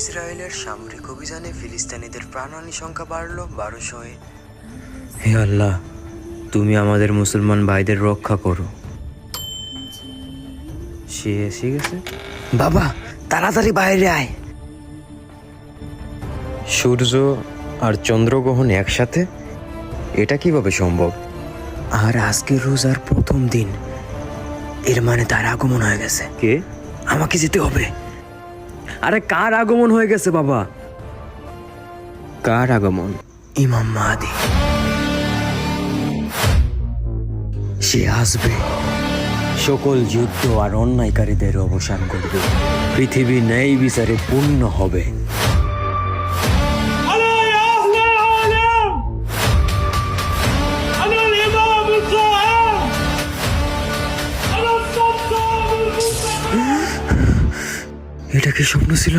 ইসরায়েলের সামরিক অভিযানে ফিলিস্তিনিদের প্রাণহানি সংখ্যা বাড়ল 1200-এ। হে আল্লাহ, তুমি আমাদের মুসলমান ভাইদের রক্ষা করো। সে এসে গেছে। বাবা, তাড়াতাড়ি বাইরে আয়। সূর্য আর চন্দ্রগ্রহণ একসাথে, এটা কিভাবে সম্ভব? আর আজকে রোজার প্রথম দিন, এর মানে তার আগমন হয়ে গেছে। কে? আমাকে যেতে হবে। আরে কার আগমন হয়ে গেছে বাবা? কার আগমন? ইমাম মাহদী। সে আসবে, সকল যুদ্ধ আর অন্যায়কারীদের অবসান করবে, পৃথিবী ন্যায় বিচারে পূর্ণ হবে। এটা কি স্বপ্ন ছিল?